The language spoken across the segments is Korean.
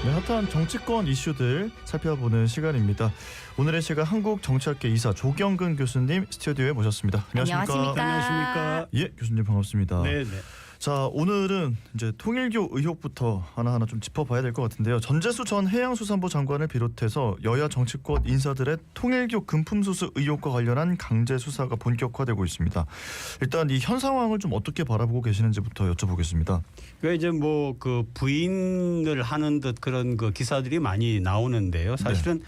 네, 핫한 정치권 이슈들 살펴보는 시간입니다. 오늘의 시간 한국정치학계 이사 조경근 교수님 스튜디오에 모셨습니다. 안녕하십니까? 안녕하십니까? 예, 교수님 반갑습니다. 네. 자, 오늘은 이제 통일교 의혹부터 하나하나 좀 짚어봐야 될 것 같은데요. 전재수 전 해양수산부 장관을 비롯해서 여야 정치권 인사들의 통일교 금품수수 의혹과 관련한 강제 수사가 본격화되고 있습니다. 일단 이 현 상황을 좀 어떻게 바라보고 계시는지부터 여쭤보겠습니다. 그 이제 뭐 그 부인을 하는 듯 그런 그 기사들이 많이 나오는데요. 사실은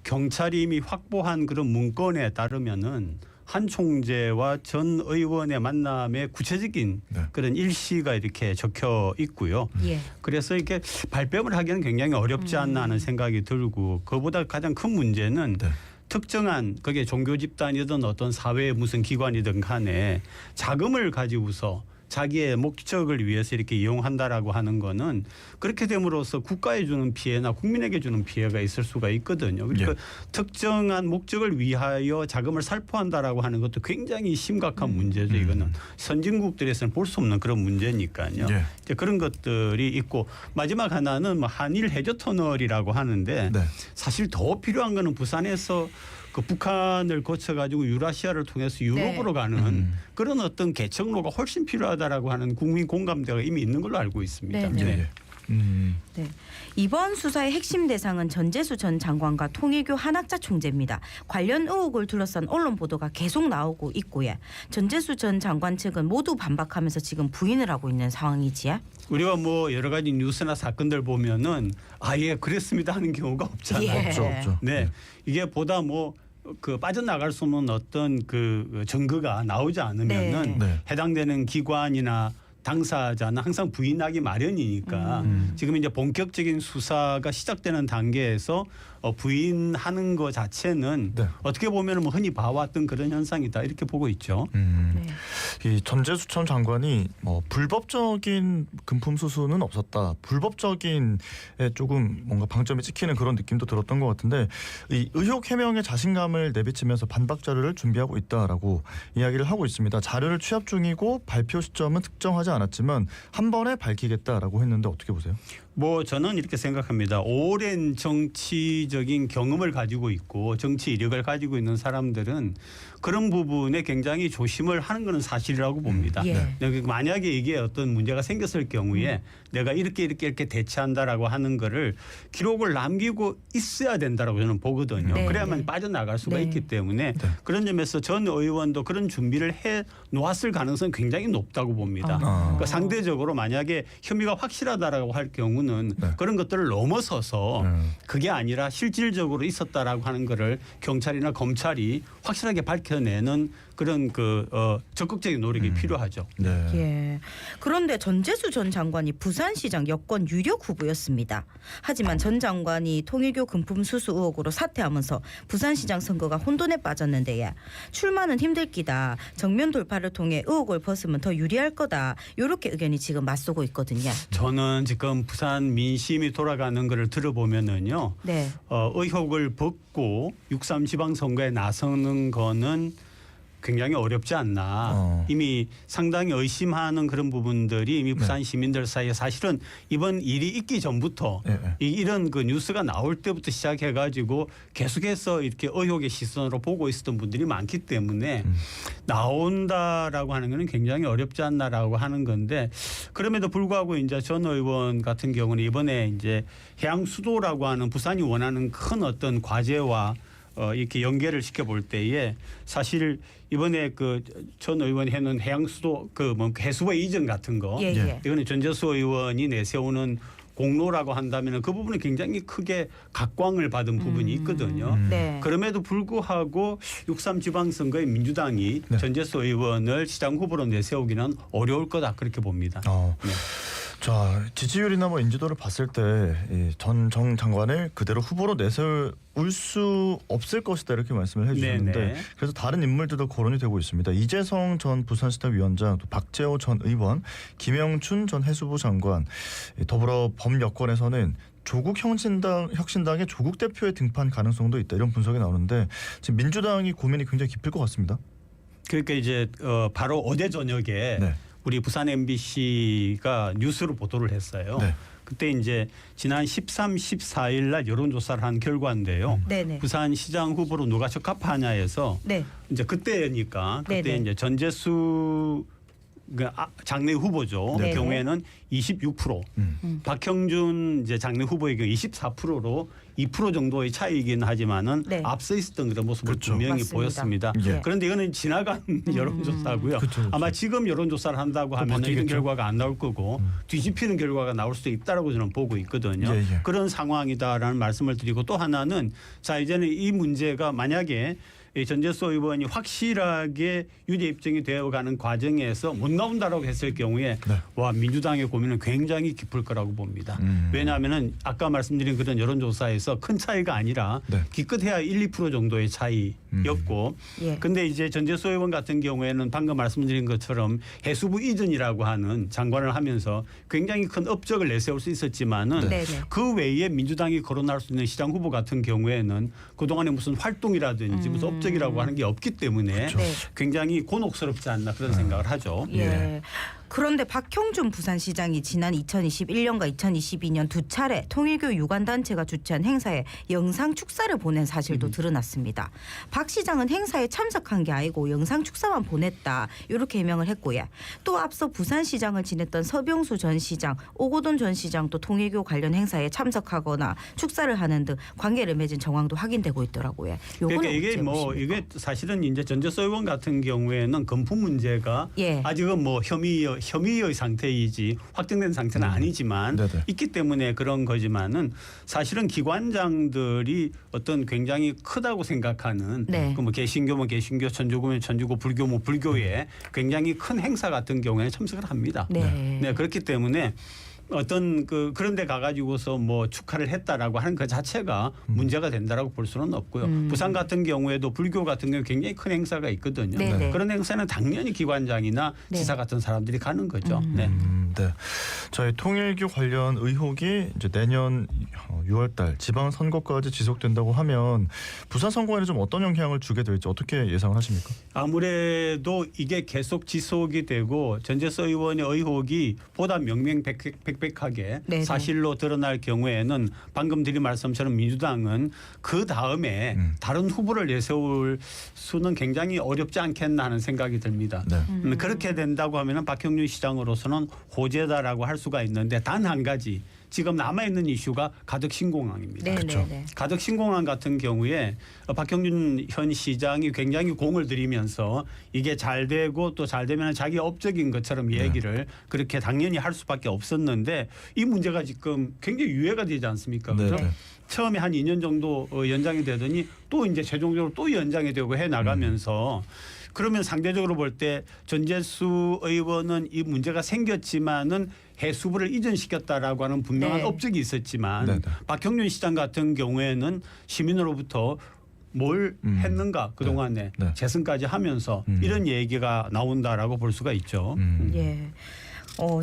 경찰이 이미 확보한 그런 문건에 따르면은 한 총재와 전 의원의 만남의 구체적인 그런 일시가 이렇게 적혀 있고요. 예. 그래서 이렇게 발뺌을 하기는 굉장히 어렵지 않나 하는 생각이 들고, 그보다 가장 큰 문제는 특정한 그게 종교 집단이든 어떤 사회의 무슨 기관이든 간에 자금을 가지고서 자기의 목적을 위해서 이렇게 이용한다라고 하는 거는 그렇게 됨으로써 국가에 주는 피해나 국민에게 주는 피해가 있을 수가 있거든요. 그러니까 특정한 목적을 위하여 자금을 살포한다라고 하는 것도 굉장히 심각한 문제죠. 이거는 선진국들에서는 볼 수 없는 그런 문제니까요. 이제 그런 것들이 있고, 마지막 하나는 뭐 한일 해저 터널이라고 하는데 사실 더 필요한 거는 부산에서 그 북한을 거쳐가지고 유라시아를 통해서 유럽으로 가는 그런 어떤 개척로가 훨씬 필요하다라고 하는 국민 공감대가 이미 있는 걸로 알고 있습니다. 네. 이번 수사의 핵심 대상은 전재수 전 장관과 통일교 한학자 총재입니다. 관련 의혹을 둘러싼 언론 보도가 계속 나오고 있고요. 전재수 전 장관 측은 모두 반박하면서 지금 부인을 하고 있는 상황이지요. 우리가 뭐 여러 가지 뉴스나 사건들 보면은 아예 그랬습니다 하는 경우가 없잖아요. 없죠. 네, 이게 보다 뭐 그 빠져나갈 수 없는 어떤 그 증거가 나오지 않으면은 해당되는 기관이나 당사자는 항상 부인하기 마련이니까 지금 이제 본격적인 수사가 시작되는 단계에서 부인하는 것 자체는 어떻게 보면 뭐 흔히 봐왔던 그런 현상이다 이렇게 보고 있죠. 이 전재수 전 장관이 뭐 불법적인 금품 수수는 없었다, 불법적인 조금 뭔가 방점이 찍히는 그런 느낌도 들었던 것 같은데, 이 의혹 해명에 자신감을 내비치면서 반박 자료를 준비하고 있다라고 이야기를 하고 있습니다. 자료를 취합 중이고 발표 시점은 특정하지 않았지만 한 번에 밝히겠다라고 했는데 어떻게 보세요? 뭐 저는 이렇게 생각합니다. 오랜 정치적인 경험을 가지고 있고 정치 이력을 가지고 있는 사람들은 그런 부분에 굉장히 조심을 하는 것은 사실이라고 봅니다. 만약에 이게 어떤 문제가 생겼을 경우에 내가 이렇게 대처한다라고 하는 거를 기록을 남기고 있어야 된다라고 저는 보거든요. 그래야만 빠져나갈 수가 있기 때문에 그런 점에서 전 의원도 그런 준비를 해 놓았을 가능성이 굉장히 높다고 봅니다. 그러니까 상대적으로 만약에 혐의가 확실하다라고 할 경우는 그런 것들을 넘어서서 그게 아니라 실질적으로 있었다라고 하는 거를 경찰이나 검찰이 확실하게 밝혀내는 그런 적극적인 노력이 필요하죠. 그런데 전재수 전 장관이 부산시장 여권 유력 후보였습니다. 하지만 전 장관이 통일교 금품 수수 의혹으로 사퇴하면서 부산시장 선거가 혼돈에 빠졌는데 출마는 힘들 끼다, 정면 돌파를 통해 의혹을 벗으면 더 유리할 거다, 이렇게 의견이 지금 맞서고 있거든요. 저는 지금 부산 민심이 돌아가는 것을 들어보면은요, 의혹을 벗고 6.3 지방선거에 나서는 거는 굉장히 어렵지 않나. 이미 상당히 의심하는 그런 부분들이 이미 부산 시민들 사이에 사실은 이번 일이 있기 전부터 이런 그 뉴스가 나올 때부터 시작해가지고 계속해서 이렇게 의혹의 시선으로 보고 있었던 분들이 많기 때문에 나온다라고 하는 것은 굉장히 어렵지 않나라고 하는 건데, 그럼에도 불구하고 이제 전 의원 같은 경우는 이번에 이제 해양 수도라고 하는 부산이 원하는 큰 어떤 과제와 이렇게 연계를 시켜볼 때에 사실 이번에 그 전 의원이 해놓은 해양수도 해수부 이전 같은 거, 이거는 전재수 의원이 내세우는 공로라고 한다면 그 부분은 굉장히 크게 각광을 받은 부분이 있거든요. 그럼에도 불구하고 6.3 지방선거에 민주당이 전재수 의원을 시장 후보로 내세우기는 어려울 거다 그렇게 봅니다. 자, 지지율이나 뭐 인지도를 봤을 때 전 정 장관을 그대로 후보로 내세울 수 없을 것이다 이렇게 말씀을 해주셨는데, 그래서 다른 인물들도 거론이 되고 있습니다. 이재성 전 부산시당 위원장, 또 박재호 전 의원, 김영춘 전 해수부 장관, 더불어 범여권에서는 조국 혁신당의 조국 대표의 등판 가능성도 있다, 이런 분석이 나오는데 지금 민주당이 고민이 굉장히 깊을 것 같습니다. 그러니까 이제 바로 어제 저녁에 우리 부산 MBC가 뉴스로 보도를 했어요. 그때 이제 지난 13, 14일 날 여론조사를 한 결과인데요. 네네. 부산시장 후보로 누가 적합하냐에서 네. 이제 그때 네네. 이제 전재수 장래 후보죠. 네네. 경우에는 26%, 박형준 이제 장래 후보의 경우 24%로 2% 정도의 차이이긴 하지만은 네. 앞서 있었던 그런 모습을 그렇죠. 분명히 맞습니다. 보였습니다. 예. 그런데 이거는 지나간 여론조사고요. 그렇죠. 아마 지금 여론조사를 한다고 하면 이런 바뀌겠죠. 결과가 안 나올 거고 뒤집히는 결과가 나올 수도 있다라고 저는 보고 있거든요. 예, 예. 그런 상황이다라는 말씀을 드리고 또 하나는 자 이제는 이 문제가 만약에 이 전재수 의원이 확실하게 유죄 입증이 되어가는 과정에서 못 나온다라고 했을 경우에 네. 와 민주당의 고민은 굉장히 깊을 거라고 봅니다. 왜냐하면은 아까 말씀드린 그런 여론조사에서 큰 차이가 아니라 네. 기껏해야 1, 2% 정도의 차이였고 예. 근데 이제 전재수 의원 같은 경우에는 방금 말씀드린 것처럼 해수부 이전이라고 하는 장관을 하면서 굉장히 큰 업적을 내세울 수 있었지만은 네네. 그 외에 민주당이 거론할 수 있는 시장 후보 같은 경우에는 그동안에 무슨 활동이라든지 무슨 업적이라고 하는 게 없기 때문에 그렇죠. 네. 굉장히 곤혹스럽지 않나 그런 생각을 하죠. 예. 그런데 박형준 부산시장이 지난 2021년과 2022년 두 차례 통일교 유관단체가 주최한 행사에 영상 축사를 보낸 사실도 드러났습니다. 박 시장은 행사에 참석한 게 아니고 영상 축사만 보냈다 이렇게 해명을 했고요. 또 앞서 부산시장을 지냈던 서병수 전 시장, 오고돈 전 시장도 통일교 관련 행사에 참석하거나 축사를 하는 등 관계를 맺은 정황도 확인되고 있더라고요. 그러니까 이게 어떻게 뭐 보십니까? 이게 사실은 이제 전재수 의원 같은 경우에는 금품 문제가 예. 아직은 뭐 혐의의 상태이지 확정된 상태는 아니지만 네네. 있기 때문에 그런 거지만은 사실은 기관장들이 어떤 굉장히 크다고 생각하는 네. 그 뭐 개신교면 개신교, 천주교면 천주교, 불교면 불교에 굉장히 큰 행사 같은 경우에 참석을 합니다. 네. 네, 그렇기 때문에 어떤 그런 데 가가지고서 뭐 축하를 했다라고 하는 그 자체가 문제가 된다라고 볼 수는 없고요. 부산 같은 경우에도 불교 같은 경우 굉장히 큰 행사가 있거든요. 네네. 그런 행사는 당연히 기관장이나 네. 지사 같은 사람들이 가는 거죠. 네. 네. 저희 통일교 관련 의혹이 이제 내년 6월달 지방선거까지 지속된다고 하면 부산 선거에는 좀 어떤 영향을 주게 될지 어떻게 예상을 하십니까? 아무래도 이게 계속 지속이 되고 전재수 의원의 의혹이 보다 명명백백하게 네네. 사실로 드러날 경우에는 방금 드린 말씀처럼 민주당은 그 다음에 다른 후보를 내세울 수는 굉장히 어렵지 않겠나 하는 생각이 듭니다. 네. 그렇게 된다고 하면은 박형준 시장으로서는 호재다라고 할 수가 있는데 단 한 가지 지금 남아있는 이슈가 가덕 신공항입니다. 네, 그렇죠. 네, 네. 가덕 신공항 같은 경우에 박형준 현 시장이 굉장히 공을 들이면서 이게 잘 되고 또 잘 되면 자기 업적인 것처럼 얘기를 그렇게 당연히 할 수밖에 없었는데 이 문제가 지금 굉장히 유예가 되지 않습니까? 그래서 네. 처음에 한 2년 정도 연장이 되더니 또 이제 최종적으로 또 연장이 되고 해 나가면서 그러면 상대적으로 볼 때 전재수 의원은 이 문제가 생겼지만은 해수부를 이전시켰다라고 하는 분명한 네. 업적이 있었지만 네, 네. 박형준 시장 같은 경우에는 시민으로부터 뭘 했는가 그동안에 네. 재선까지 하면서 이런 얘기가 나온다라고 볼 수가 있죠. 예.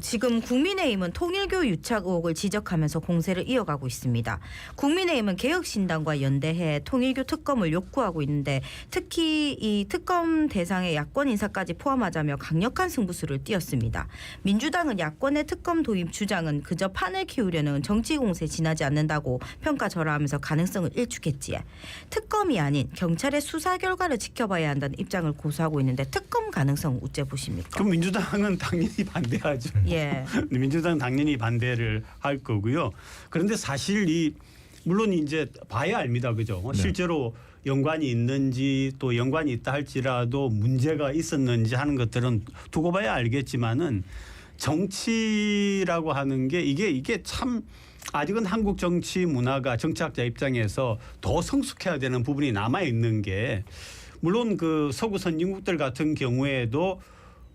지금 국민의힘은 통일교 유착 의혹을 지적하면서 공세를 이어가고 있습니다. 국민의힘은 개혁신당과 연대해 통일교 특검을 요구하고 있는데 특히 이 특검 대상의 야권 인사까지 포함하자며 강력한 승부수를 띄었습니다. 민주당은 야권의 특검 도입 주장은 그저 판을 키우려는 정치 공세에 지나지 않는다고 평가절하하면서 가능성을 일축했지에 특검이 아닌 경찰의 수사 결과를 지켜봐야 한다는 입장을 고수하고 있는데 특검 가능성 어째 보십니까? 그럼 민주당은 당연히 반대하죠. 예. 민주당은 당연히 반대를 할 거고요. 그런데 사실 물론 이제 봐야 압니다. 그죠? 네. 실제로 연관이 있는지 또 연관이 있다 할지라도 문제가 있었는지 하는 것들은 두고 봐야 알겠지만은 정치라고 하는 게 이게 참 아직은 한국 정치 문화가 정치학자 입장에서 더 성숙해야 되는 부분이 남아 있는 게 물론 그 서구 선진국들 같은 경우에도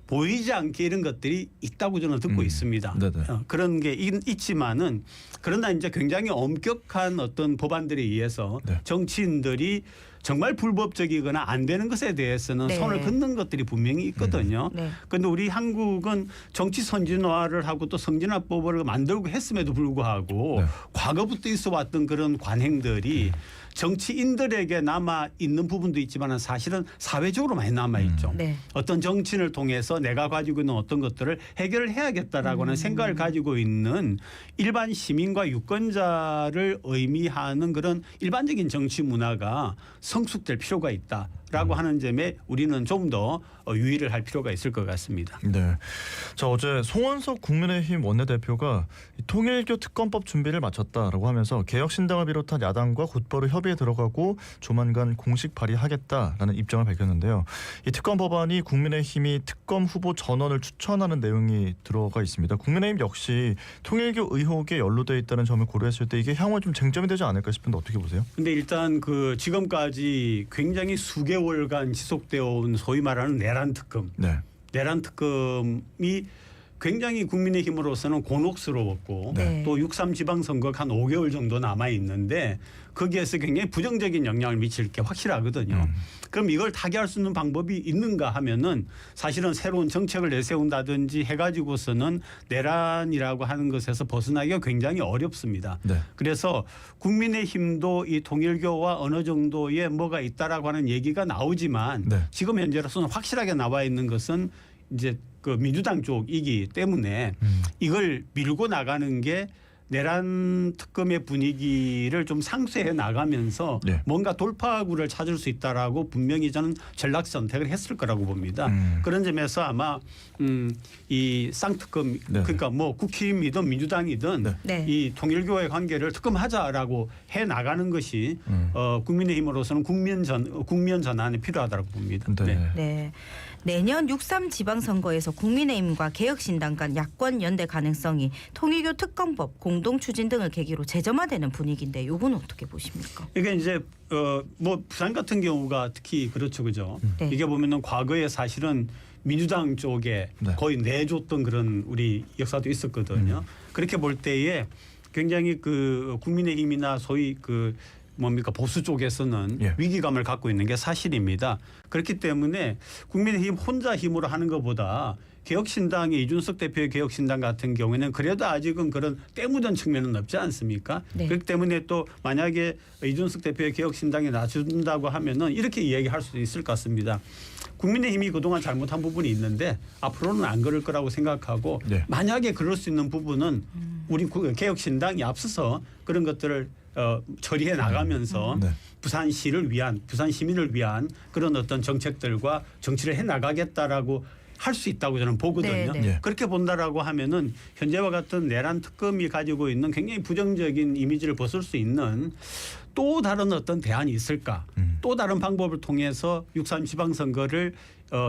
보이지 않게 이런 것들이 있다고 저는 듣고 있습니다. 네네. 그런 게 있지만은 그러나 이제 굉장히 엄격한 어떤 법안들에 의해서 네. 정치인들이 정말 불법적이거나 안 되는 것에 대해서는 네. 손을 긋는 것들이 분명히 있거든요. 그런데 우리 한국은 정치 선진화를 하고 또 성진화법을 만들고 했음에도 불구하고 네. 과거부터 있어왔던 그런 관행들이 정치인들에게 남아 있는 부분도 있지만 사실은 사회적으로 많이 남아 있죠. 네. 어떤 정치인을 통해서 내가 가지고 있는 어떤 것들을 해결을 해야겠다라고 하는 생각을 가지고 있는 일반 시민과 유권자를 의미하는 그런 일반적인 정치 문화가 성숙될 필요가 있다라고 하는 점에 우리는 좀 더 유의를 할 필요가 있을 것 같습니다. 네. 자, 어제 송원석 국민의힘 원내대표가 통일교 특검법 준비를 마쳤다라고 하면서 개혁신당을 비롯한 야당과 곧바로 협의에 들어가고 조만간 공식 발의하겠다라는 입장을 밝혔는데요. 이 특검 법안이 국민의힘이 특검 후보 전원을 추천하는 내용이 들어가 있습니다. 국민의힘 역시 통일교 의혹에 연루돼 있다는 점을 고려했을 때 이게 향후 좀 쟁점이 되지 않을까 싶은데 어떻게 보세요? 근데 일단 그 지금까지 굉장히 수개월간 지속되어 온 소위 말하는 내란 특검. 네. 내란 특검이 굉장히 국민의힘으로서는 곤혹스러웠고 네. 또 6.3 지방선거가 한 5개월 정도 남아 있는데 거기에서 굉장히 부정적인 영향을 미칠 게 확실하거든요. 그럼 이걸 타개할 수 있는 방법이 있는가 하면은 사실은 새로운 정책을 내세운다든지 해가지고서는 내란이라고 하는 것에서 벗어나기가 굉장히 어렵습니다. 네. 그래서 국민의힘도 이 통일교와 어느 정도의 뭐가 있다라고 하는 얘기가 나오지만 네. 지금 현재로서는 확실하게 나와 있는 것은 이제 그 민주당 쪽이기 때문에 이걸 밀고 나가는 게 내란 특검의 분위기를 좀 상쇄해 나가면서 네. 뭔가 돌파구를 찾을 수 있다라고 분명히 저는 전략 선택을 했을 거라고 봅니다. 그런 점에서 아마 이 쌍특검 네. 그러니까 뭐 국힘이든 민주당이든 네. 이 통일교의 관계를 특검하자라고 해 나가는 것이 국민의힘으로서는 국면 전환이 필요하다고 봅니다. 네. 네. 내년 6.3 지방선거에서 국민의힘과 개혁신당 간 야권 연대 가능성이 통일교 특검법 공동 추진 등을 계기로 재점화되는 분위기인데 이건 어떻게 보십니까? 이게 이제 뭐 부산 같은 경우가 특히 그렇죠, 그죠? 네. 이게 보면은 과거에 사실은 민주당 쪽에 네. 거의 내줬던 그런 우리 역사도 있었거든요. 그렇게 볼 때에 굉장히 그 국민의힘이나 소위 그 뭡니까 보수 쪽에서는 예. 위기감을 갖고 있는 게 사실입니다. 그렇기 때문에 국민의힘 혼자 힘으로 하는 것보다 개혁신당의 이준석 대표의 개혁신당 같은 경우에는 그래도 아직은 그런 때묻은 측면은 없지 않습니까? 네. 그렇기 때문에 또 만약에 이준석 대표의 개혁신당에 놔준다고 하면은 이렇게 이야기할 수도 있을 것 같습니다. 국민의힘이 그동안 잘못한 부분이 있는데 앞으로는 안 그럴 거라고 생각하고 네. 만약에 그럴 수 있는 부분은 우리 개혁신당이 앞서서 그런 것들을 처리해 나가면서 네. 부산시를 위한 부산 시민을 위한 그런 어떤 정책들과 정치를 해 나가겠다라고 할 수 있다고 저는 보거든요. 네, 네. 그렇게 본다라고 하면은 현재와 같은 내란 특검이 가지고 있는 굉장히 부정적인 이미지를 벗을 수 있는 또 다른 어떤 대안이 있을까? 또 다른 방법을 통해서 6.3 지방선거를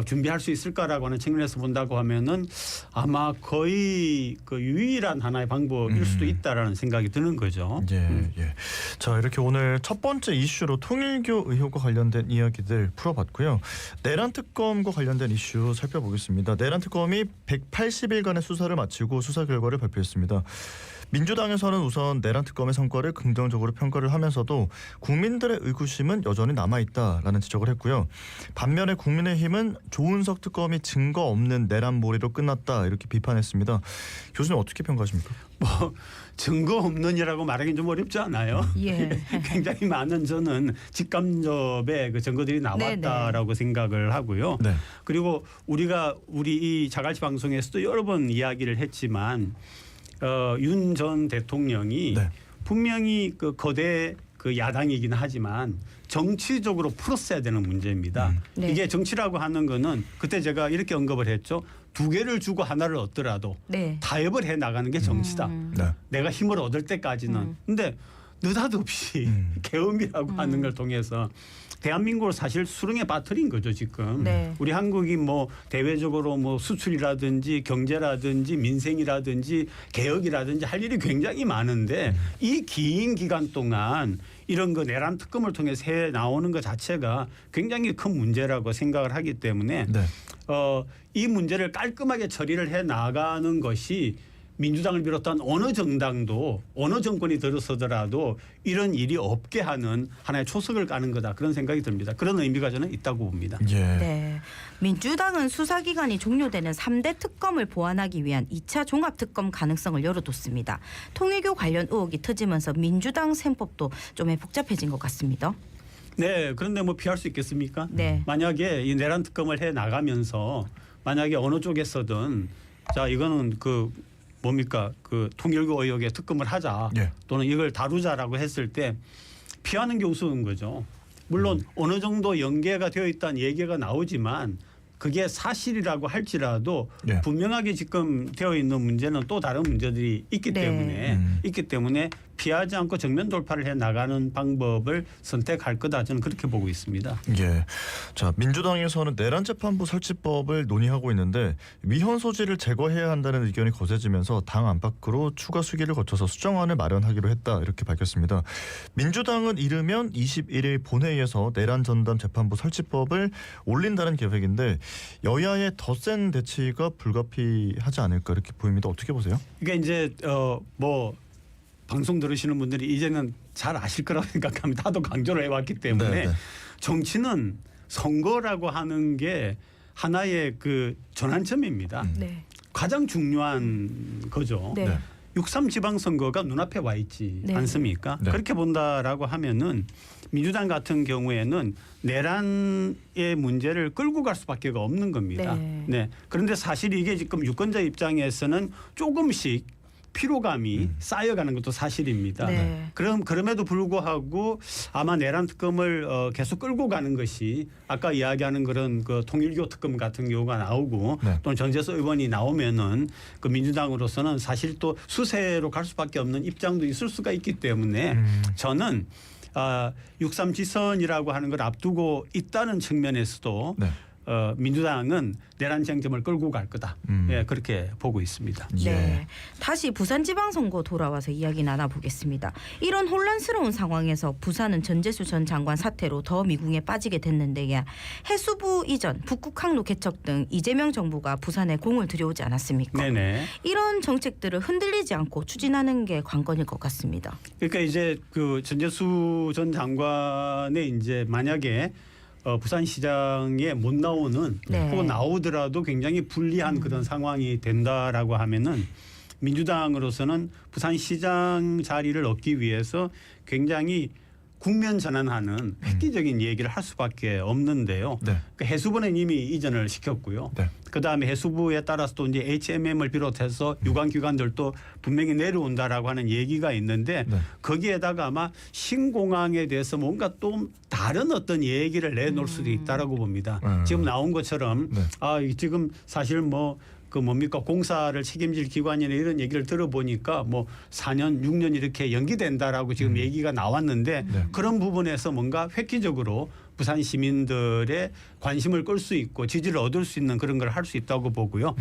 준비할 수 있을까라고 하는 측면에서 본다고 하면은 아마 거의 그 유일한 하나의 방법일 수도 있다라는 생각이 드는 거죠. 예, 예. 자, 이렇게 오늘 첫 번째 이슈로 통일교 의혹과 관련된 이야기들 풀어봤고요. 내란 특검과 관련된 이슈 살펴보겠습니다. 내란 특검이 180일간의 수사를 마치고 수사 결과를 발표했습니다. 민주당에서는 우선 내란 특검의 성과를 긍정적으로 평가를 하면서도 국민들의 의구심은 여전히 남아있다라는 지적을 했고요. 반면에 국민의힘은 조은석 특검이 증거 없는 내란몰이로 끝났다 이렇게 비판했습니다. 교수님 어떻게 평가하십니까? 뭐 증거 없는이라고 말하기는 좀 어렵지 않아요? 예. 굉장히 많은 저는 직간접의 그 증거들이 나왔다라고 생각을 하고요. 네. 그리고 우리 이 자갈치 방송에서도 여러 번 이야기를 했지만 윤 전 대통령이 네. 분명히 그 거대 그 야당이긴 하지만 정치적으로 풀었어야 되는 문제입니다. 네. 이게 정치라고 하는 거는 그때 제가 이렇게 언급을 했죠. 두 개를 주고 하나를 얻더라도 네. 타협을 해 나가는 게 정치다. 네. 내가 힘을 얻을 때까지는. 근데 느닷없이 계엄이라고 하는 걸 통해서 대한민국을 사실 수렁에 빠뜨린 거죠 지금. 네. 우리 한국이 뭐 대외적으로 뭐 수출이라든지 경제라든지 민생이라든지 개혁이라든지 할 일이 굉장히 많은데 이 긴 기간 동안 이런 거 내란 특검을 통해서 해 나오는 것 자체가 굉장히 큰 문제라고 생각을 하기 때문에 네. 이 문제를 깔끔하게 처리를 해 나가는 것이 민주당을 비롯한 어느 정당도 어느 정권이 들어서더라도 이런 일이 없게 하는 하나의 초석을 까는 거다. 그런 생각이 듭니다. 그런 의미가 저는 있다고 봅니다. 예. 네. 민주당은 수사기간이 종료되는 3대 특검을 보완하기 위한 2차 종합특검 가능성을 열어뒀습니다. 통일교 관련 의혹이 터지면서 민주당 셈법도 좀 복잡해진 것 같습니다. 네. 그런데 뭐 피할 수 있겠습니까? 네. 만약에 이 내란 특검을 해 나가면서 만약에 어느 쪽에서든 자 이거는 그 뭡니까 그 통일교 의혹에 특검을 하자 예. 또는 이걸 다루자라고 했을 때 피하는 게 우스운 거죠. 물론 어느 정도 연계가 되어 있다는 얘기가 나오지만 그게 사실이라고 할지라도 예. 분명하게 지금 되어 있는 문제는 또 다른 문제들이 있기 네. 때문에 피하지 않고 정면 돌파를 해 나가는 방법을 선택할 거다 저는 그렇게 보고 있습니다. 예. 자, 민주당에서는 내란 재판부 설치법을 논의하고 있는데 위헌 소지를 제거해야 한다는 의견이 거세지면서 당 안팎으로 추가 수기를 거쳐서 수정안을 마련하기로 했다 이렇게 밝혔습니다. 민주당은 이르면 21일 본회의에서 내란 전담 재판부 설치법을 올린다는 계획인데 여야의 더 센 대치가 불가피하지 않을까 이렇게 보입니다. 어떻게 보세요? 이게 이제 뭐 방송 들으시는 분들이 이제는 잘 아실 거라고 생각합니다. 하도 강조를 해왔기 때문에 네, 네. 정치는 선거라고 하는 게 하나의 그 전환점입니다. 네. 가장 중요한 거죠. 네. 네. 6.3 지방선거가 눈앞에 와 있지 네. 않습니까? 네. 그렇게 본다라고 하면은 민주당 같은 경우에는 내란의 문제를 끌고 갈 수밖에 없는 겁니다. 네. 그런데 사실 이게 지금 유권자 입장에서는 조금씩 피로감이 쌓여가는 것도 사실입니다. 네. 그럼에도 불구하고 아마 내란 특검을 계속 끌고 가는 것이 아까 이야기하는 그런 그 통일교 특검 같은 경우가 나오고 네. 또는 전재수 의원이 나오면은 그 민주당으로서는 사실 또 수세로 갈 수밖에 없는 입장도 있을 수가 있기 때문에 저는 6.3 지선이라고 하는 걸 앞두고 있다는 측면에서도 네. 민주당은 내란 쟁점을 끌고 갈 거다. 예, 그렇게 보고 있습니다. 예. 네. 다시 부산지방선거 돌아와서 이야기 나눠보겠습니다. 이런 혼란스러운 상황에서 부산은 전재수 전 장관 사태로 더 미궁에 빠지게 됐는데 해수부 이전, 북극 항로 개척 등 이재명 정부가 부산에 공을 들여오지 않았습니까? 네네. 이런 정책들을 흔들리지 않고 추진하는 게 관건일 것 같습니다. 그러니까 이제 그 전재수 전 장관의 이제 만약에 부산시장에 못 나오는 네. 혹은 나오더라도 굉장히 불리한 그런 상황이 된다라고 하면은 민주당으로서는 부산시장 자리를 얻기 위해서 굉장히 국면 전환하는 획기적인 얘기를 할 수밖에 없는데요. 네. 그 해수부는 이미 이전을 시켰고요. 네. 그다음에 해수부에 따라서 또 이제 HMM을 비롯해서 유관기관들도 분명히 내려온다라고 하는 얘기가 있는데 네. 거기에다가 아마 신공항에 대해서 뭔가 또 다른 어떤 얘기를 내놓을 수도 있다라고 봅니다. 지금 나온 것처럼 네. 지금 사실 뭐 그 뭡니까 공사를 책임질 기관이나 이런 얘기를 들어보니까 뭐 4년 6년 이렇게 연기된다라고 지금 얘기가 나왔는데 네. 그런 부분에서 뭔가 획기적으로 부산 시민들의 관심을 끌 수 있고 지지를 얻을 수 있는 그런 걸 할 수 있다고 보고요.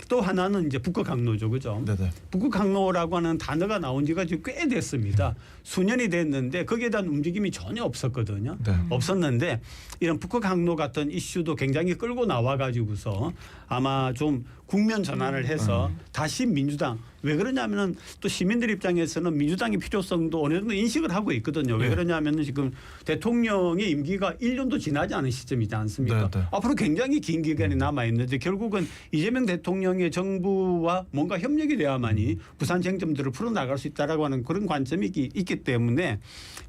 또 하나는 이제 북극 항로죠, 그죠? 네네. 북극 항로라고 하는 단어가 나온 지가 지금 꽤 됐습니다. 수년이 됐는데 거기에 대한 움직임이 전혀 없었거든요. 네. 없었는데 이런 북극 항로 같은 이슈도 굉장히 끌고 나와가지고서 아마 좀 국면 전환을 해서 다시 민주당 왜 그러냐면은 또 시민들 입장에서는 민주당의 필요성도 어느 정도 인식을 하고 있거든요. 왜 그러냐면은 지금 대통령의 임기가 1년도 지나지 않은 시점이지 않습니까? 네, 네. 앞으로 굉장히 긴 기간이 남아 있는데 결국은 이재명 대통령의 정부와 뭔가 협력이 돼야만이 부산 쟁점들을 풀어나갈 수 있다라고 하는 그런 관점이 있기 때문에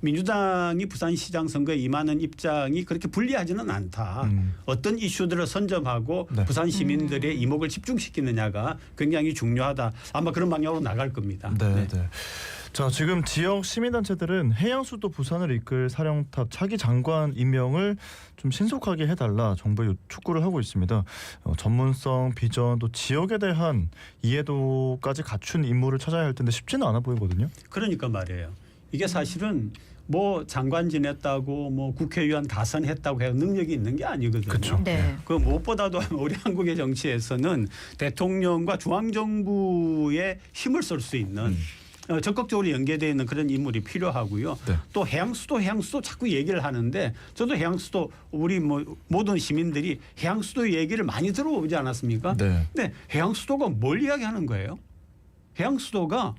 민주당이 부산시장 선거에 임하는 입장이 그렇게 불리하지는 않다. 어떤 이슈들을 선점하고 네. 부산 시민들의 이목을 집중시키느냐가 굉장히 중요하다. 아마 그런 방향으로 나갈 겁니다. 네. 자, 지금 지역 시민단체들은 해양수도 부산을 이끌 사령탑 차기 장관 임명을 좀 신속하게 해달라 정부에 촉구를 하고 있습니다. 전문성, 비전, 또 지역에 대한 이해도까지 갖춘 인물을 찾아야 할 텐데 쉽지는 않아 보이거든요. 그러니까 말이에요. 이게 사실은 뭐 장관 지냈다고 뭐 국회의원 다선했다고 해서 능력이 있는 게 아니거든요. 그렇죠. 네. 그 무엇보다도 우리 한국의 정치에서는 대통령과 중앙정부의 힘을 쓸 수 있는 적극적으로 연계되어 있는 그런 인물이 필요하고요. 네. 또 해양수도 자꾸 얘기를 하는데 저도 해양수도 우리 뭐 모든 시민들이 해양수도 얘기를 많이 들어보지 않았습니까? 네. 근데 해양수도가 뭘 이야기하는 거예요? 해양 수도가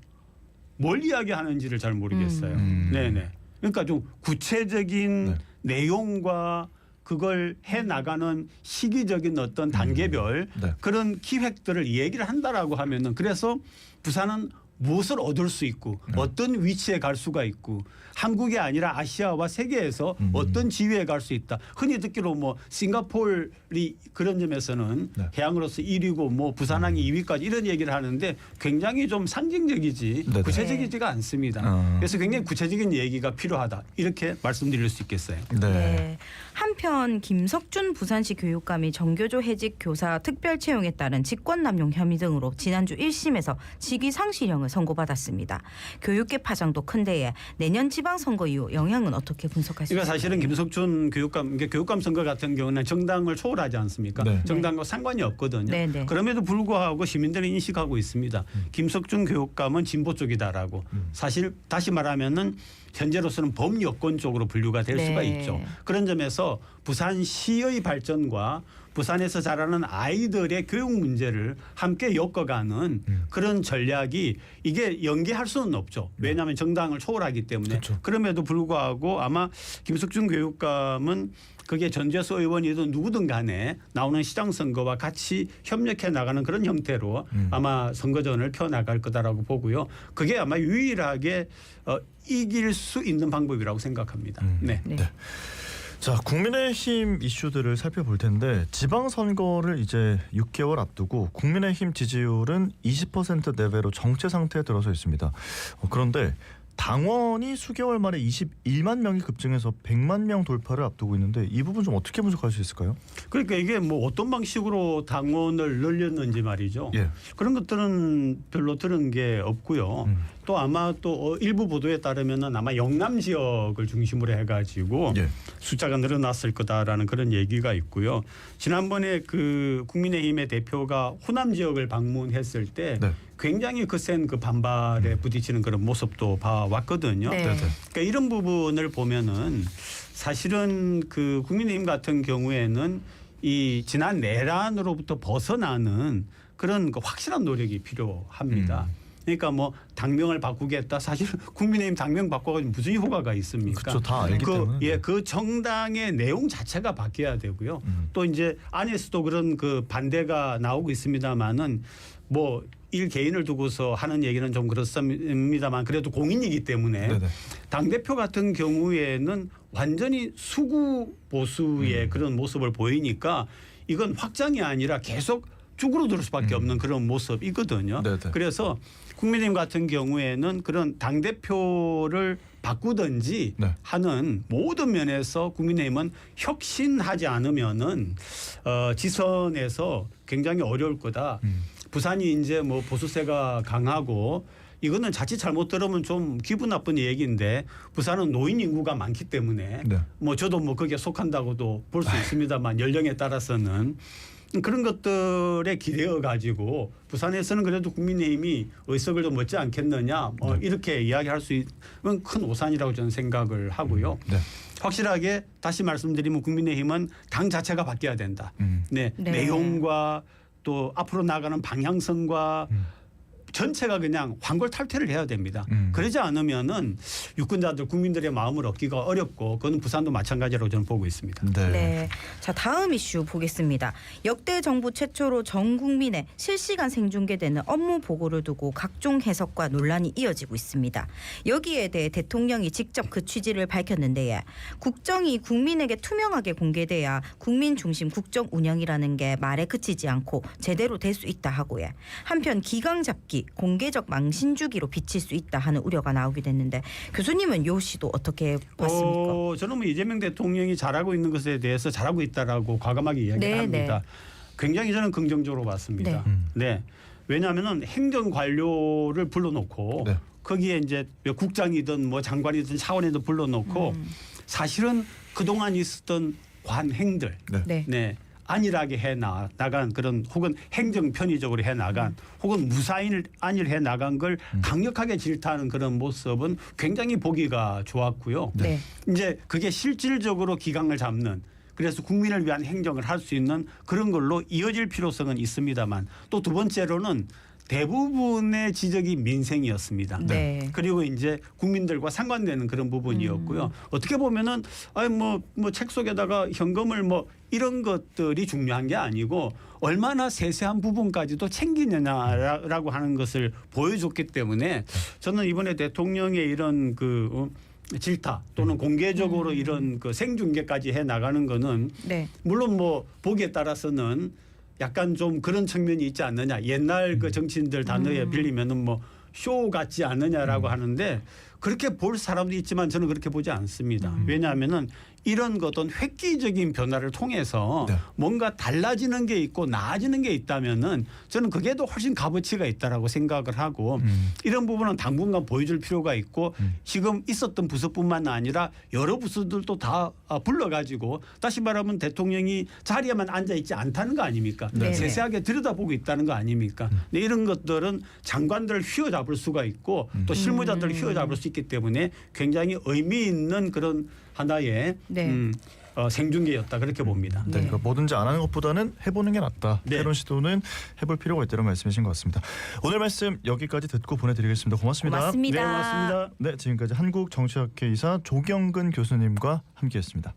뭘 이야기하는지를 잘 모르겠어요. 네네. 그러니까 좀 구체적인 네. 내용과 그걸 해 나가는 시기적인 어떤 단계별 네. 그런 기획들을 얘기를 한다라고 하면은 그래서 부산은 무엇을 얻을 수 있고 어떤 위치에 갈 수가 있고 한국이 아니라 아시아와 세계에서 어떤 지위에 갈 수 있다. 흔히 듣기로 뭐 싱가포르이 그런 점에서는 네. 해양으로서 1위고 뭐 부산항이 2위까지 이런 얘기를 하는데 굉장히 좀 상징적이지 네네. 구체적이지가 않습니다. 그래서 굉장히 구체적인 얘기가 필요하다. 이렇게 말씀드릴 수 있겠어요. 네. 네. 한편 김석준 부산시 교육감이 정교조 해직 교사 특별 채용에 따른 직권남용 혐의 등으로 지난주 1심에서 직위상실형을 선고받았습니다. 교육계 파장도 큰데에 내년 지방선거 이후 영향은 어떻게 분석하십니까? 그러니까 사실은 김석준 교육감, 교육감 선거 같은 경우는 정당을 초월하지 않습니까? 네. 정당과 상관이 없거든요. 네, 네. 그럼에도 불구하고 시민들은 인식하고 있습니다. 김석준 교육감은 진보 쪽이다라고. 사실 다시 말하면은 현재로서는 범여권 쪽으로 분류가 될 네. 수가 있죠. 그런 점에서 부산시의 발전과 부산에서 자라는 아이들의 교육 문제를 함께 엮어가는 그런 전략이 이게 연계할 수는 없죠. 왜냐하면 정당을 초월하기 때문에. 그렇죠. 그럼에도 불구하고 아마 김석준 교육감은 그게 전재수 의원이든 누구든 간에 나오는 시장 선거와 같이 협력해 나가는 그런 형태로 아마 선거전을 펴나갈 거다라고 보고요. 그게 아마 유일하게 이길 수 있는 방법이라고 생각합니다. 네. 네. 자, 국민의힘 이슈들을 살펴볼 텐데 지방선거를 이제 6개월 앞두고 국민의힘 지지율은 20% 내외로 정체 상태에 들어서 있습니다. 그런데 당원이 수개월 만에 21만 명이 급증해서 100만 명 돌파를 앞두고 있는데 이 부분 좀 어떻게 분석할 수 있을까요? 그러니까 이게 뭐 어떤 방식으로 당원을 늘렸는지 말이죠. 예. 그런 것들은 별로 들은 게 없고요. 또 아마 또 일부 보도에 따르면은 아마 영남 지역을 중심으로 해가지고 예. 숫자가 늘어났을 거다라는 그런 얘기가 있고요. 지난번에 그 국민의힘의 대표가 호남 지역을 방문했을 때 네. 굉장히 거센 그 반발에 부딪히는 그런 모습도 봐왔거든요. 네. 그러니까 이런 부분을 보면은 사실은 그 국민의힘 같은 경우에는 이 지난 내란으로부터 벗어나는 그런 그 확실한 노력이 필요합니다. 그러니까 뭐 당명을 바꾸겠다. 사실 국민의힘 당명 바꿔가지고 무슨 효과가 있습니까? 그렇죠. 다 알기 때문에. 예, 그 정당의 내용 자체가 바뀌어야 되고요. 또 이제 안에서도 그런 그 반대가 나오고 있습니다만은 뭐 일 개인을 두고서 하는 얘기는 좀 그렇습니다만 그래도 공인이기 때문에 네네. 당대표 같은 경우에는 완전히 수구 보수의 그런 모습을 보이니까 이건 확장이 아니라 계속 쭈그러들 수밖에 없는 그런 모습이거든요. 네네. 그래서 국민의힘 같은 경우에는 그런 당대표를 바꾸든지 네. 하는 모든 면에서 국민의힘은 혁신하지 않으면은 지선에서 굉장히 어려울 거다. 부산이 이제 뭐 보수세가 강하고 이거는 자칫 잘못 들으면 좀 기분 나쁜 얘기인데 부산은 노인 인구가 많기 때문에 네. 뭐 저도 뭐 거기에 속한다고도 볼 수 있습니다만 연령에 따라서는 그런 것들에 기대어 가지고 부산에서는 그래도 국민의힘이 의석을 좀 얻지 않겠느냐 이렇게 이야기할 수 있는 큰 오산이라고 저는 생각을 하고요. 네. 확실하게 다시 말씀드리면 국민의힘은 당 자체가 바뀌어야 된다. 네. 네. 내용과 또 앞으로 나가는 방향성과 전체가 그냥 환골탈퇴를 해야 됩니다. 그러지 않으면은 유권자들 국민들의 마음을 얻기가 어렵고 그건 부산도 마찬가지라고 저는 보고 있습니다. 네. 네. 자, 다음 이슈 보겠습니다. 역대 정부 최초로 전 국민에 실시간 생중계되는 업무 보고를 두고 각종 해석과 논란이 이어지고 있습니다. 여기에 대해 대통령이 직접 그 취지를 밝혔는데 국정이 국민에게 투명하게 공개돼야 국민 중심 국정 운영이라는 게 말에 그치지 않고 제대로 될 수 있다 하고요. 한편 기강 잡기, 공개적 망신 주기로 비칠 수 있다 하는 우려가 나오게 됐는데 교수님은 요 시도 어떻게 봤습니까? 저는 뭐 이재명 대통령이 잘하고 있는 것에 대해서 잘하고 있다라고 과감하게 이야기합니다. 굉장히 저는 긍정적으로 봤습니다. 네. 왜냐하면은 행정 관료를 불러놓고 네. 거기에 이제 국장이든 뭐 장관이든 차관이든 불러놓고 사실은 그동안 있었던 관행들, 네. 네. 안일하게 해 나간 그런 혹은 행정 편의적으로 해 나간 혹은 무사인을 안일해 나간 걸 강력하게 질타하는 그런 모습은 굉장히 보기가 좋았고요. 네. 이제 그게 실질적으로 기강을 잡는 그래서 국민을 위한 행정을 할 수 있는 그런 걸로 이어질 필요성은 있습니다만 또 두 번째로는 대부분의 지적이 민생이었습니다. 네. 그리고 이제 국민들과 상관되는 그런 부분이었고요. 어떻게 보면은 아니 뭐 책 속에다가 현금을 뭐 이런 것들이 중요한 게 아니고 얼마나 세세한 부분까지도 챙기느냐라고 하는 것을 보여줬기 때문에 저는 이번에 대통령의 이런 그 질타 또는 공개적으로 이런 그 생중계까지 해 나가는 거는 네. 물론 뭐 보기에 따라서는 약간 좀 그런 측면이 있지 않느냐. 옛날 그 정치인들 단어에 빌리면은 뭐 쇼 같지 않느냐라고 하는데 그렇게 볼 사람도 있지만 저는 그렇게 보지 않습니다. 왜냐하면은 이런 어떤 획기적인 변화를 통해서 네. 뭔가 달라지는 게 있고 나아지는 게 있다면은 저는 그게 더 훨씬 값어치가 있다라고 생각을 하고 이런 부분은 당분간 보여줄 필요가 있고 지금 있었던 부서뿐만 아니라 여러 부서들도 다 불러가지고 다시 말하면 대통령이 자리에만 앉아 있지 않다는 거 아닙니까? 네. 세세하게 들여다보고 있다는 거 아닙니까? 근데 이런 것들은 장관들을 휘어잡을 수가 있고 또 실무자들을 휘어잡을 수 있기 때문에 굉장히 의미 있는 그런 하나의 네. 생중계였다 그렇게 봅니다. 네, 그러니까 뭐든지 안 하는 것보다는 해보는 게 낫다. 네. 새로운 시도는 해볼 필요가 있다는 말씀이신 것 같습니다. 오늘 말씀 여기까지 듣고 보내드리겠습니다. 고맙습니다. 고맙습니다. 네, 고맙습니다. 네, 지금까지 한국정치학회 이사 조경근 교수님과 함께했습니다.